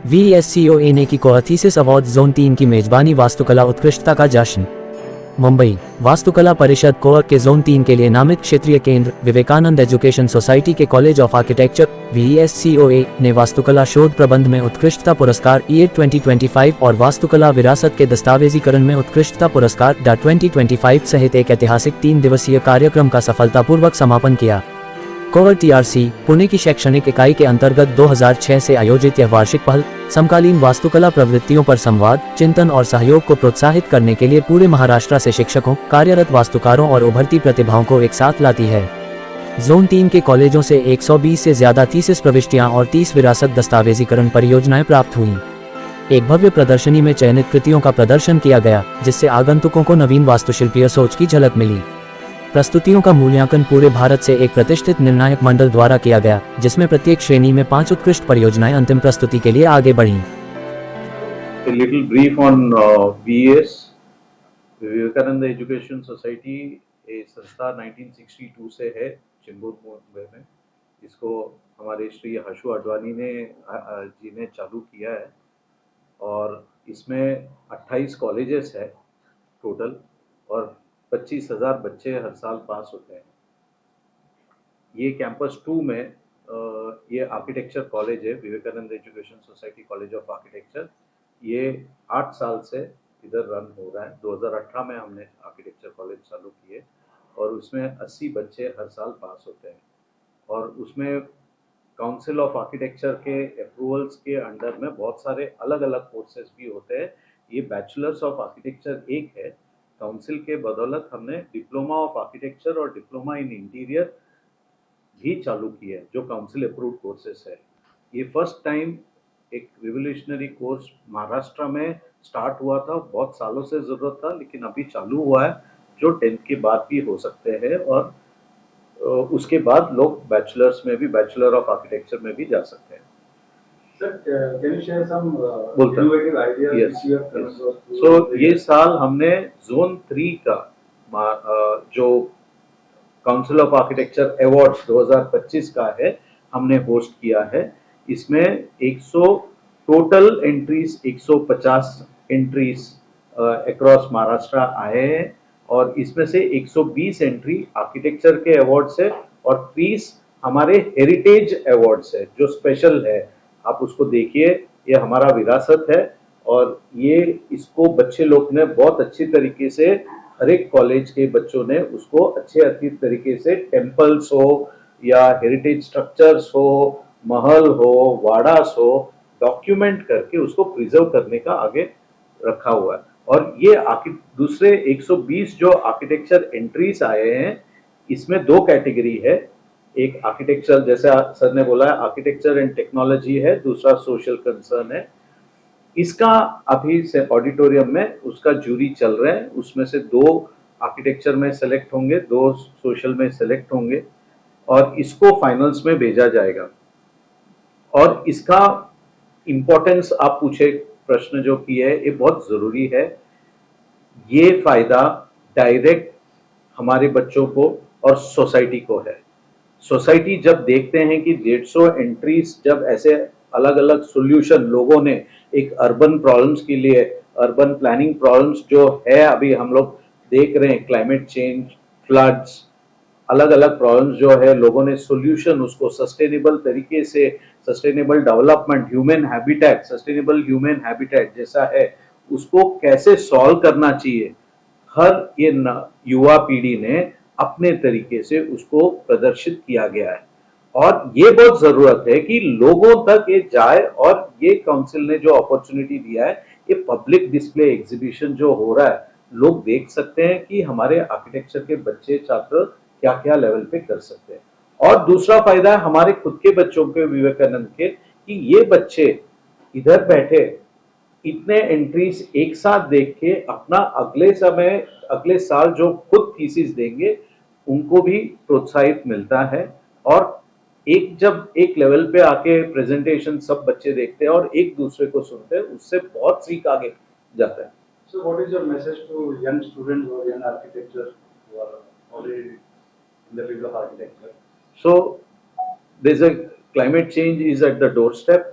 VSCOA ने की कोएथिसिस award zone 3 की मेजबानी वास्तुकला उत्कृष्टता का जश्न। मुंबई वास्तुकला परिषद कोअक के जोन 3 के लिए नामित क्षेत्रीय केंद्र विवेकानंद एजुकेशन सोसाइटी के कॉलेज ऑफ आर्किटेक्चर VSCOA ने वास्तुकला शोध प्रबंध में उत्कृष्टता पुरस्कार EAT 2025 और वास्तुकला विरासत के दस्तावेजीकरण में उत्कृष्टता पुरस्कार DA 2025 सहित एक ऐतिहासिक 3 दिवसीय कार्यक्रम का सफलतापूर्वक समापन किया। कोअक TRC पुणे की शैक्षणिक इकाई के अंतर्गत 2006 से आयोजित यह वार्षिक पहल समकालीन वास्तुकला प्रवृत्तियों पर संवाद, चिंतन और सहयोग को प्रोत्साहित करने के लिए पूरे महाराष्ट्र से शिक्षकों, कार्यरत वास्तुकारों और उभरती प्रतिभाओं को एक साथ लाती है। जोन 3 के कॉलेजों से 120 से ज्यादा थीसिस प्रविष्टियां और 30 विरासत दस्तावेजीकरण परियोजनाएं प्राप्त हुईं। एक भव्य प्रदर्शनी में चयनित कृतियों का प्रदर्शन किया गया, जिससे आगंतुकों को नवीन वास्तुशिल्पीय सोच की झलक मिली। प्रस्तुतियों का मूल्यांकन पूरे भारत से एक प्रतिष्ठित निर्णायक मंडल द्वारा किया गया, जिसमें प्रत्येक श्रेणी में 5 उत्कृष्ट परियोजनाएं अंतिम प्रस्तुति के लिए आगे बढ़ीं। A little brief on VES, Vivekananda education society. ये संस्था 1962 से है चेंबूर मुंबई में। इसको हमारे श्री हर्षु अडवाणी जी ने चालू किया है और इसमें 28 कॉलेजेस है टोटल और 25,000 बच्चे हर साल पास होते हैं। ये कैंपस 2 में ये आर्किटेक्चर कॉलेज है, Vivekananda education society college of architecture. ये 8 साल से इधर रन हो रहा है। 2018 में हमने आर्किटेक्चर कॉलेज चालू किए और उसमें 80 बच्चे हर साल पास होते हैं और उसमें काउंसिल ऑफ आर्किटेक्चर के अप्रूवल्स के अंडर में बहुत सारे अलग अलग कोर्सेज भी होते हैं। ये बैचलर्स ऑफ आर्किटेक्चर एक है। काउंसिल के बदौलत हमने डिप्लोमा ऑफ आर्किटेक्चर और डिप्लोमा इन इंटीरियर भी चालू किए हैं, जो काउंसिल अप्रूव्ड कोर्सेस है। ये फर्स्ट टाइम एक रिवोल्यूशनरी कोर्स महाराष्ट्र में स्टार्ट हुआ था। बहुत सालों से ज़रूरत था, लेकिन अभी चालू हुआ है, जो 10th के बाद भी हो सकते हैं और उसके बाद लोग बैचलर्स में भी, बैचलर ऑफ आर्किटेक्चर में भी जा सकते हैं। Sir, can you share some innovative ideas which you have come across? So ये साल हमने जोन 3 का जो काउंसिल ऑफ आर्किटेक्चर अवार्ड्स 2025 का है, हमने होस्ट किया है। इसमें 100 total entries, 150 entries across Maharashtra आए हैं और इसमें से 120 एंट्री आर्किटेक्चर के अवार्ड्स है और 30 हमारे हेरिटेज अवार्ड्स है, जो स्पेशल है। आप उसको देखिए, ये हमारा विरासत है और ये इसको बच्चे लोग ने बहुत अच्छी तरीके से, हर एक कॉलेज के बच्चों ने उसको अच्छे तरीके से, टेम्पल्स हो या हेरिटेज स्ट्रक्चर्स हो, महल हो, वाड़ास हो, डॉक्यूमेंट करके उसको प्रिजर्व करने का आगे रखा हुआ है। और ये दूसरे 120 जो आर्किटेक्चर एंट्रीज आए हैं, इसमें 2 कैटेगरी है। एक आर्किटेक्चर, जैसे सर ने बोला, आर्किटेक्चर एंड टेक्नोलॉजी है, दूसरा सोशल कंसर्न है। इसका अभी से ऑडिटोरियम में उसका जूरी चल रहा है। उसमें से 2 आर्किटेक्चर में सेलेक्ट होंगे, 2 सोशल में सेलेक्ट होंगे और इसको फाइनल्स में भेजा जाएगा। और इसका इम्पोर्टेंस, आप पूछे प्रश्न जो किए है, ये बहुत जरूरी है। ये फायदा डायरेक्ट हमारे बच्चों को और सोसाइटी को है। सोसाइटी जब देखते हैं कि 150 एंट्रीज, जब ऐसे अलग अलग सॉल्यूशन लोगों ने एक अर्बन प्रॉब्लम्स के लिए, अर्बन प्लानिंग प्रॉब्लम्स जो है अभी हम लोग देख रहे हैं, क्लाइमेट चेंज, फ्लड्स, अलग अलग प्रॉब्लम्स जो है, लोगों ने सॉल्यूशन उसको सस्टेनेबल तरीके से, sustainable development, human habitat, sustainable human habitat जैसा है, उसको कैसे सॉल्व करना चाहिए, हर ये युवा पीढ़ी ने अपने तरीके से उसको प्रदर्शित किया गया है। और ये बहुत जरूरत है कि लोगों तक ये जाए और ये काउंसिल ने जो अपॉर्चुनिटी दिया है, ये पब्लिक डिस्प्ले एग्जीबिशन जो हो रहा है, लोग देख सकते हैं कि हमारे आर्किटेक्चर के बच्चे, छात्र क्या क्या लेवल पे कर सकते हैं। और दूसरा फायदा है हमारे खुद के बच्चों के, विवेकानंद के, कि ये बच्चे इधर बैठे इतने एंट्रीज एक साथ देख के अपना अगले साल जो खुद थीसिस देंगे, उनको भी प्रोत्साहित मिलता है। और जब एक लेवल पे आके प्रेजेंटेशन सब बच्चे देखते हैं और एक दूसरे को सुनते हैं, उससे बहुत सीख आगे जाता है। So what is your message to young students or young architects who are already in the field of architecture? So there's a climate change is at the doorstep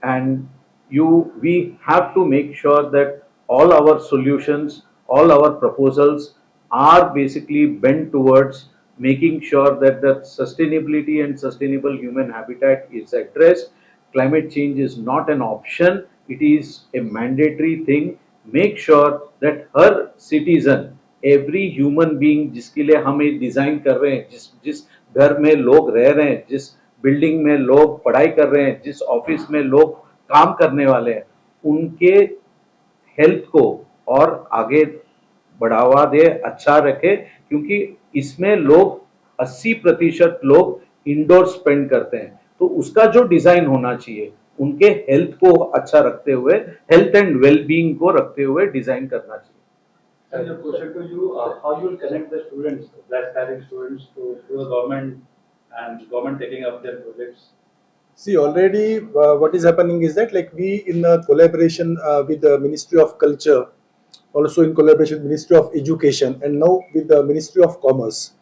and we have to make sure that all our solutions, all our proposals are basically bent towards making sure that the sustainability and sustainable human habitat is addressed. Climate change is not an option, it is a mandatory thing. Make sure that her citizen, every human being जिसके लिए हम ये design कर रहे हैं, जिस जिस घर में लोग रह रहे हैं, जिस बिल्डिंग में लोग पढ़ाई कर रहे हैं, जिस ऑफिस में लोग काम करने वाले हैं, उनके हेल्थ को और आगे बढ़ावा दे, अच्छा रखे, क्योंकि इसमें लोग 80% लोग इंडोर स्पेंड करते हैं, तो उसका जो डिजाइन होना चाहिए उनके हेल्थ को अच्छा रखते हुए, हेल्थ एंड वेलबींग को रखते हुए डिजाइन करना चाहिए. Sir, your question to you, how you will connect the students, the aspiring students to the government and government taking up their projects? See, already what is happening is that like we in collaboration with the Ministry of Culture, also in collaboration with Ministry of Education, and now with the Ministry of Commerce,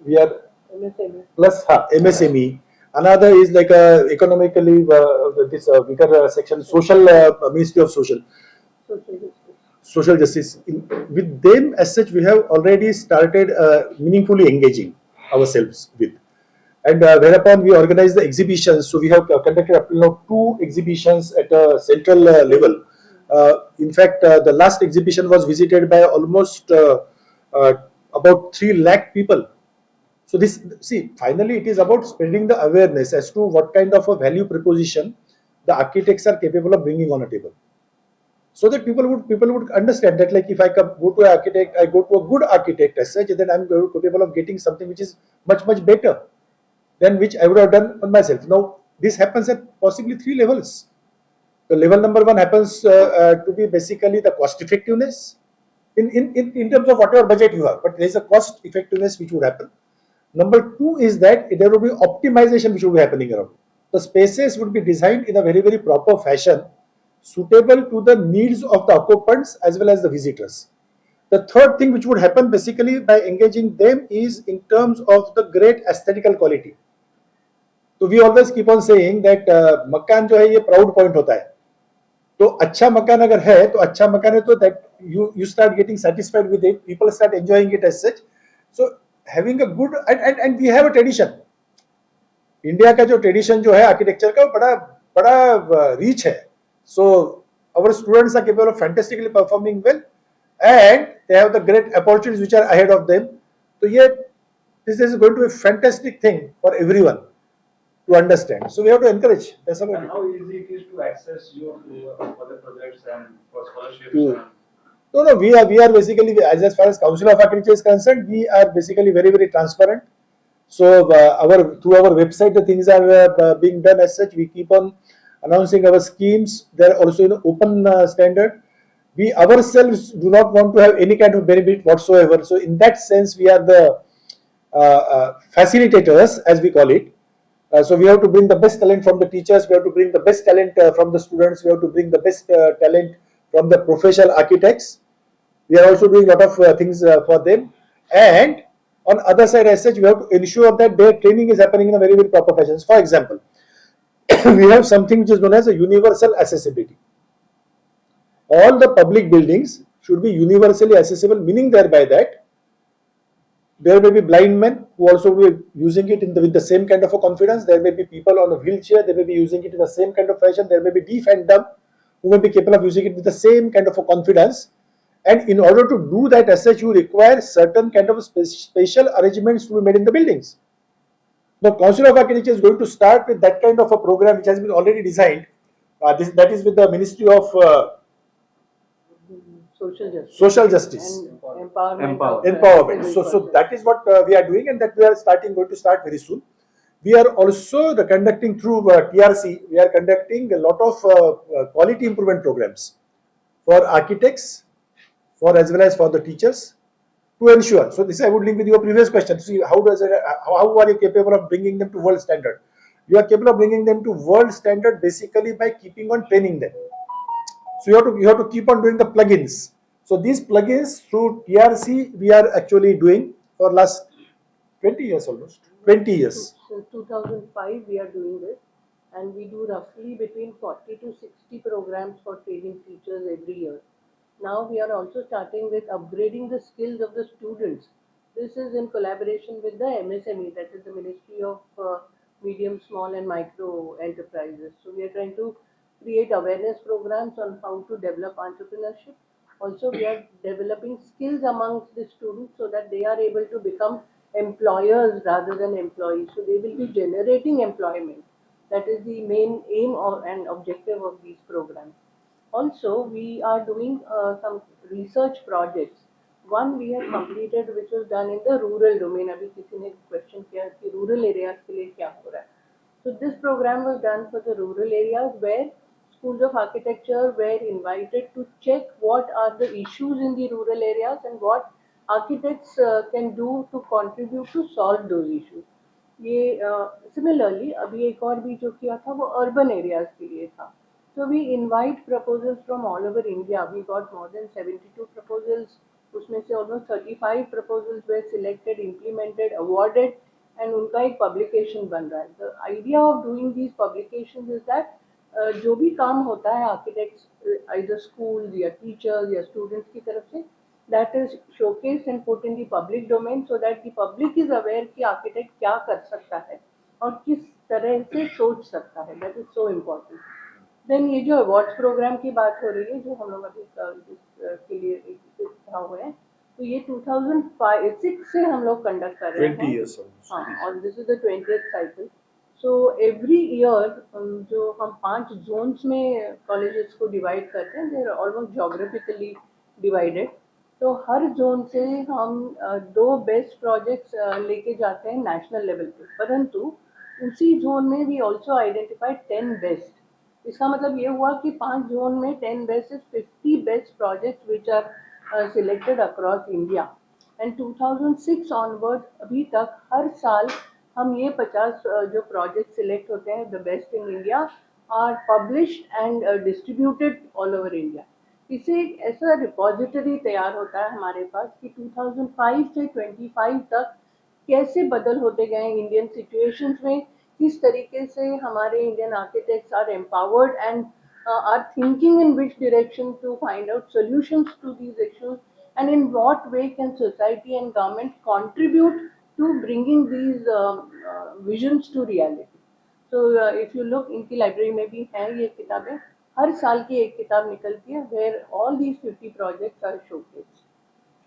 we are MSME. plus MSME. Another is like economically this bigger section, social Ministry of Social Justice. With them as such, we have already started meaningfully engaging ourselves with. And whereupon we organize the exhibitions, so we have conducted up till now 2 exhibitions at a central level. In fact, the last exhibition was visited by almost about 3 lakh people. So this, see, finally it is about spreading the awareness as to what kind of a value proposition the architects are capable of bringing on a table. So that people would understand that, like, if I go to an architect, I go to a good architect as such, then I'm capable of getting something which is much better than which I would have done on myself. Now, this happens at possibly 3 levels. The level number 1 happens to be basically the cost effectiveness in terms of whatever budget you have, but there is a cost effectiveness which would happen. Number 2 is that there will be optimization which will be happening around. The spaces would be designed in a very proper fashion, suitable to the needs of the occupants as well as the visitors. The third thing which would happen basically by engaging them is in terms of the great aesthetical quality. So we always keep on saying that मकान जो है ये proud point होता है. तो अच्छा मकान अगर है तो अच्छा मकान है तो that you start getting satisfied with it, people start enjoying it as such. So having a good and we have a tradition. India का जो ट्रेडिशन जो है आर्किटेक्चर का बड़ा रीच है. So our students are capable of fantastically performing well, and they have the great opportunities which are ahead of them. So this is going to be a fantastic thing for everyone to understand. So we have to encourage. That's about And it. how easy it is to access you for the projects and for scholarships? Hmm. No, we are basically, as far as Council of Architecture is concerned, we are basically very transparent. So through our website the things are being done as such. We keep on announcing our schemes. They are also in open standard. We ourselves do not want to have any kind of benefit whatsoever. So in that sense, we are the facilitators, as we call it. So we have to bring the best talent from the teachers. We have to bring the best talent from the students. We have to bring the best talent from the professional architects. We are also doing a lot of things for them. And on other side as such, we have to ensure that their training is happening in a very proper fashion. For example, we have something which is known as a universal accessibility. All the public buildings should be universally accessible, meaning thereby that there may be blind men who also will be using it with the same kind of a confidence. There may be people on a wheelchair, they may be using it in the same kind of fashion. There may be deaf and dumb who may be capable of using it with the same kind of a confidence. And in order to do that as such, you require certain kind of special arrangements to be made in the buildings. The Council of Architecture is going to start with that kind of a program which has been already designed. That is with the Ministry of Social Justice. And empowerment. Empowerment. So that is what we are doing, and that we are going to start very soon. We are also conducting through TRC. We are conducting a lot of quality improvement programs for architects, as well as for the teachers, to ensure. So this I would link with your previous question. See, how are you capable of bringing them to world standard? You are capable of bringing them to world standard basically by keeping on training them. So you have to keep on doing the plugins. So these plugins through TRC we are actually doing for last 20 years almost. 20 years. Since 2005 we are doing this. and we do roughly between 40 to 60 programs for training teachers every year. Now we are also starting with upgrading the skills of the students. This is in collaboration with the MSME, that is the Ministry of Medium, Small and Micro Enterprises. So we are trying to create awareness programs on how to develop entrepreneurship. Also, we are developing skills amongst the students so that they are able to become employers rather than employees. So they will be generating employment. That is the main aim and objective of these programs. Also, we are doing some research projects. One we have completed, which was done in the rural domain. अभी किसी ने question किया कि rural areas के लिए क्या हो रहा है. So this program was done for the rural areas where schools of architecture were invited to check what are the issues in the rural areas and what architects can do to contribute to solve those issues. ये similarly अभी एक और भी जो किया था वो urban areas के लिए था. So we invite proposals from all over India. We got more than 72 proposals. उसमें से almost 35 proposals were selected, implemented, awarded, and उनका एक publication बन रहा है. The idea of doing these publications is that जो भी काम होता है architects, either schools या teachers या students की तरफ से, that is showcased and put in the public domain so that the public is aware कि architect क्या कर सकता है और किस तरह से सोच सकता है. That is so important. Then ये जो अवार्ड्स प्रोग्राम की बात हो रही है जो हम लोग अभी के लिए इकट्ठा हुए हैं, तो ये 2006 से हम लोग कंडक्ट कर रहे हैं. 20 years almost. हाँ, और this is the 20th cycle. So every year जो हम 5 जोन्स में कॉलेजेस को डिवाइड करते हैं, they are almost geographically divided. तो हर जोन से हम 2 बेस्ट प्रोजेक्ट्स लेके जाते हैं नेशनल लेवल पे. परंतु उसी जोन में वी ऑल्सो आइडेंटिफाइड 10 बेस्ट. इसका मतलब ये हुआ कि 5 जोन में 10 best is 50 best projects which are selected across India. And 2006 onward अभी तक हर साल हम ये 50 जो प्रोजेक्ट सिलेक्ट होते हैं the best in India are published and distributed all over India. इससे एक ऐसा रिपोजिटरी तैयार होता है हमारे पास कि 2005 से 25 तक कैसे बदल होते गए इंडियन सिचुएशंस में, किस तरीके से हमारे Indian architects are empowered and are thinking in which direction to find out solutions to these issues, and in what way can society and government contribute to bringing these visions to reality. So if you look, इनकी library में भी हैं ये किताबें. हर साल की एक किताब निकलती है where all these 50 projects are showcased.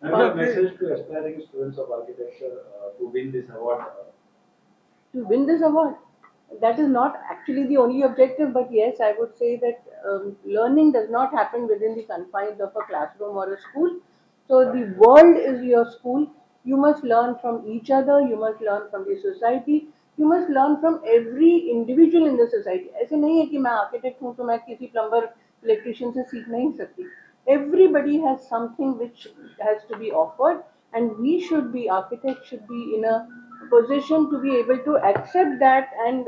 And a message to aspiring students of architecture to win this award. To win this award, that is not actually the only objective, but yes, I would say that learning does not happen within the confines of a classroom or a school. So the world is your school. You must learn from each other. You must learn from the society. You must learn from every individual in the society. ऐसे नहीं है कि मैं architect हूँ तो मैं किसी plumber, electrician से सीख नहीं सकती. Everybody has something which has to be offered, and we should be, architects should be in a position to be able to accept that and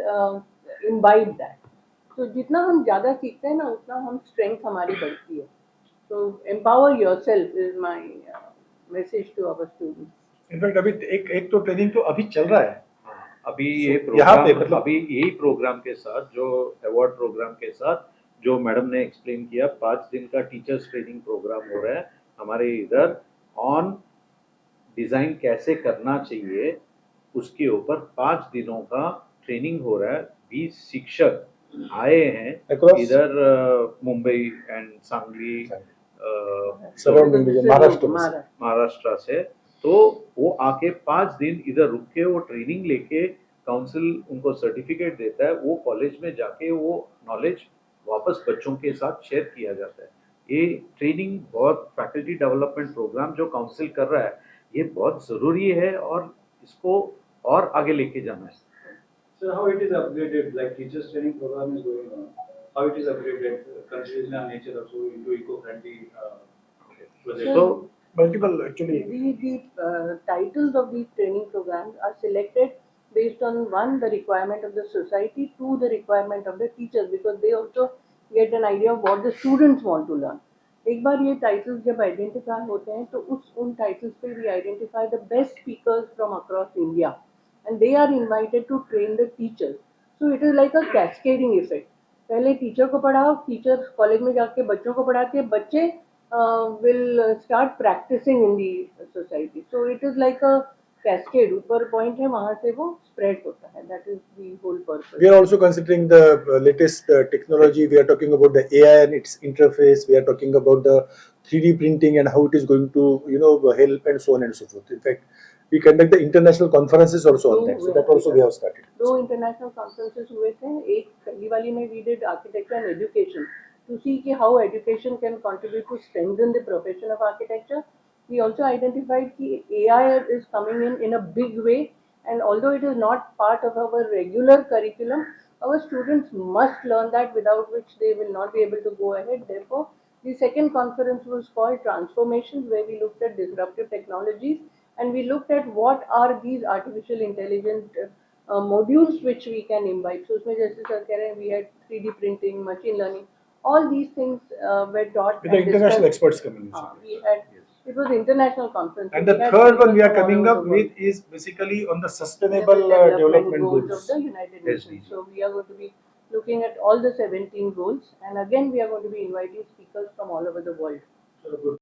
imbibe that. So जितना हम ज़्यादा सीखते हैं ना उतना हम strength हमारी बढ़ती है. So empower yourself is my message to our students. In fact अभी एक तो ट्रेनिंग तो अभी चल रहा है. अभी ये यहाँ पे प्रोग्राम मतलब अभी यही प्रोग्राम के साथ जो अवार्ड प्रोग्राम के साथ जो मैडम ने एक्सप्लेन किया 5 दिन का टीचर्स ट्रेनिंग प्रोग्राम हो रहा है हमारे इधर ऑन डिजाइन कैसे करना चाहिए उसके ऊपर 5 दिनों का ट्रेनिंग हो रहा है. 20 शिक्षक आए हैं Across- इधर मुंबई एंड सांगली सराउंडिंग महाराष्ट्र में. महाराष्ट्र से. तो वो आके 5 दिन इधर रुक के वो ट्रेनिंग लेके काउंसिल उनको सर्टिफिकेट देता है. वो कॉलेज में जाके वो नॉलेज वापस बच्चों के साथ शेयर किया जाता है. ये ट्रेनिंग बहुत फैकल्टी डेवलपमेंट प्रोग्राम जो काउंसिल कर रहा है ये बहुत ज़रूरी है और इसको और आगे लेके जाना है. So how it is upgraded, like teachers training program is going on, how it is upgraded, considering our nature also into eco-friendly projects. So multiple actually The titles of these training programs are selected based on one, the requirement of the society, two, the requirement of the teachers, because they also get an idea of what the students want to learn. एक बार ये titles जब identify होते हैं तो उन titles पे we identify the best speakers from across India and they are invited to train the teachers. So it is like a cascading effect. पहले teacher को पढ़ाओ, टीचर कॉलेज में जाके बच्चों को पढ़ाते हैं, बच्चे will start practicing in the society. So it is like a cascade. ऊपर point है, वहाँ से वो spread होता है. That is the whole purpose. We are also considering the latest technology. We are talking about the AI and its interface. We are talking about the 3D printing and how it is going to, help and so on and so forth. In fact, we conduct the international conferences also on that. So that also we have started. दो international conferences हुए थे. एक पहली वाली में we did architecture and education to see कि how education can contribute to strengthen the profession of architecture. We also identified कि AI is coming in a big way, and although it is not part of our regular curriculum, our students must learn that, without which they will not be able to go ahead. Therefore, the second conference was called Transformations, where we looked at disruptive technologies and we looked at what are these artificial intelligence modules which we can imbibe. So उसमें जैसे sir कह रहे हैं, we had 3D printing, machine learning, all these things were taught. With the and international discussed. experts coming in. We had, it was international conference. And We the had third one we people are from all coming over up the world. with is basically on the sustainable development of goals. the United Nations. SDG. So we are going to be looking at all the 17 goals, and again we are going to be inviting speakers from all over the world. So good.